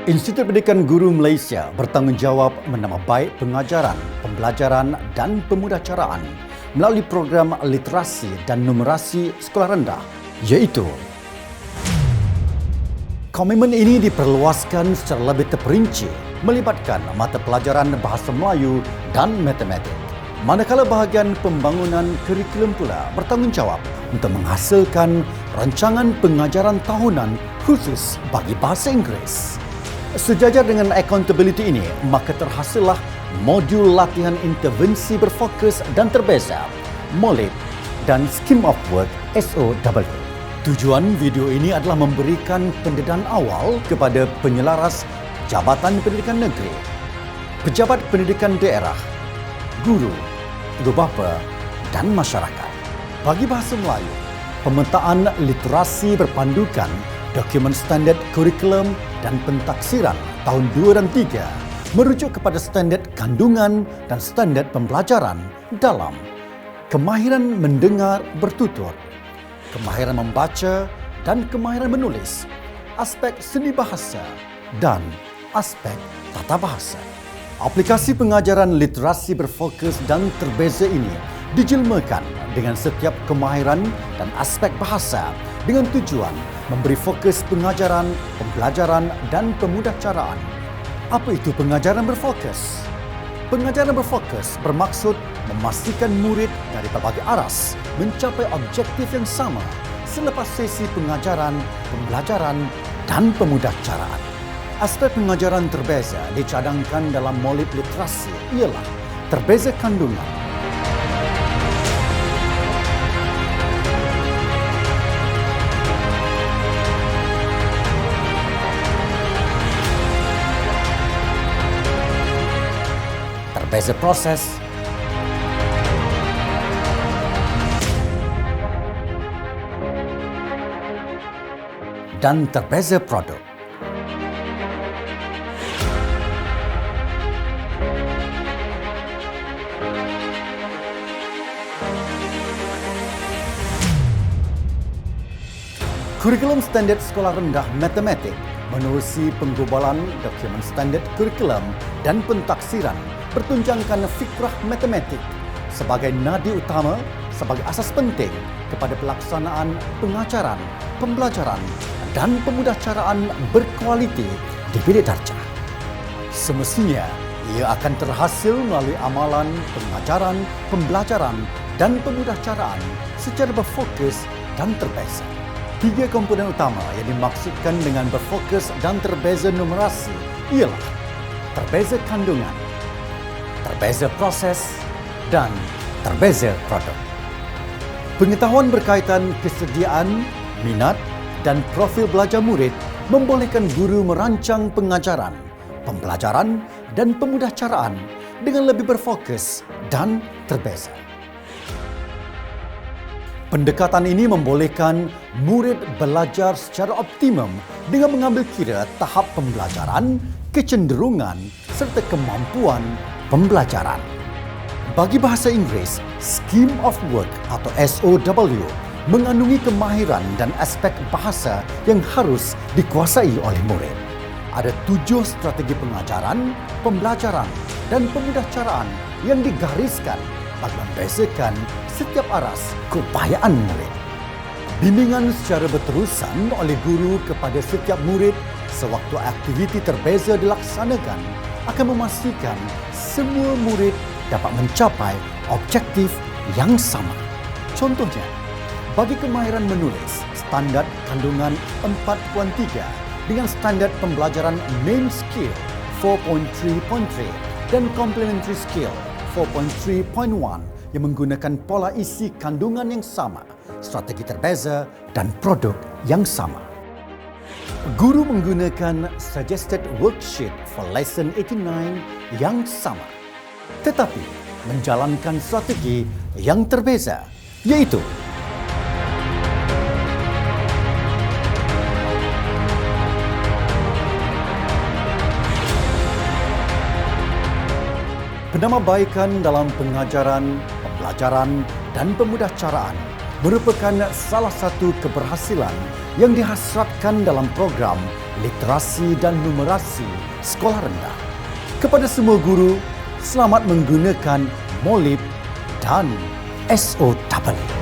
Institut Pendidikan Guru Malaysia bertanggungjawab menambah baik pengajaran, pembelajaran dan pemudacaraan melalui program literasi dan numerasi sekolah rendah, iaitu komitmen ini diperluaskan secara lebih terperinci melibatkan mata pelajaran Bahasa Melayu dan Matematik. Manakala bahagian pembangunan kurikulum pula bertanggungjawab untuk menghasilkan rancangan pengajaran tahunan khusus bagi Bahasa Inggeris. Sejajar dengan accountability ini, maka terhasillah modul latihan intervensi berfokus dan terbeza, MOLIP dan Scheme of Work SOW. Tujuan video ini adalah memberikan pendedahan awal kepada penyelaras Jabatan Pendidikan Negeri, pejabat pendidikan daerah, guru, ibu bapa dan masyarakat. Bagi Bahasa Melayu, pemetaan literasi berpandukan dokumen standard kurikulum dan pentaksiran tahun 2 dan 3 merujuk kepada standard kandungan dan standard pembelajaran dalam kemahiran mendengar bertutur, kemahiran membaca dan kemahiran menulis, aspek seni bahasa dan aspek tata bahasa. Aplikasi pengajaran literasi berfokus dan terbeza ini dijelmakan dengan setiap kemahiran dan aspek bahasa dengan tujuan memberi fokus pengajaran, pembelajaran dan pemudacaraan. Apa itu pengajaran berfokus? Pengajaran berfokus bermaksud memastikan murid dari pelbagai aras mencapai objektif yang sama selepas sesi pengajaran, pembelajaran dan pemudacaraan. Aspek pengajaran terbeza dicadangkan dalam MOLIP literasi ialah terbeza kandungan, terbeza proses, dan terbeza produk. Kurikulum Standard Sekolah Rendah Matematik menerusi penggubalan dokumen standard kurikulum dan pentaksiran bertunjangkan fikrah matematik sebagai nadi utama sebagai asas penting kepada pelaksanaan pengajaran, pembelajaran dan pemudacaraan berkualiti di bilik darjah. Semestinya ia akan terhasil melalui amalan pengajaran, pembelajaran dan pemudacaraan secara berfokus dan terbeza. 3 komponen utama yang dimaksudkan dengan berfokus dan terbeza numerasi ialah terbeza kandungan, terbeza proses dan terbeza produk. Pengetahuan berkaitan kesediaan, minat dan profil belajar murid membolehkan guru merancang pengajaran, pembelajaran dan pemudacaraan dengan lebih berfokus dan terbeza. Pendekatan ini membolehkan murid belajar secara optimum dengan mengambil kira tahap pembelajaran, kecenderungan serta kemampuan pembelajaran. Bagi Bahasa Inggeris, Scheme of Work atau SOW mengandungi kemahiran dan aspek bahasa yang harus dikuasai oleh murid. Ada 7 strategi pengajaran, pembelajaran dan pemudacaraan yang digariskan bagi membezakan setiap aras keupayaan murid. Bimbingan secara berterusan oleh guru kepada setiap murid sewaktu aktiviti terbeza dilaksanakan akan memastikan semua murid dapat mencapai objektif yang sama. Contohnya, bagi kemahiran menulis, standard kandungan 4.3 dengan standard pembelajaran Main Skill 4.3.3 dan Complementary Skill 4.3.1 yang menggunakan pola isi kandungan yang sama, strategi terbeza dan produk yang sama. Guru menggunakan Suggested Worksheet for Lesson 89 yang sama, tetapi menjalankan strategi yang terbeza, iaitu penambahbaikan dalam pengajaran, pembelajaran dan pemudacaraan merupakan salah satu keberhasilan yang dihasratkan dalam program literasi dan numerasi sekolah rendah. Kepada semua guru, selamat menggunakan Molib dan SOW.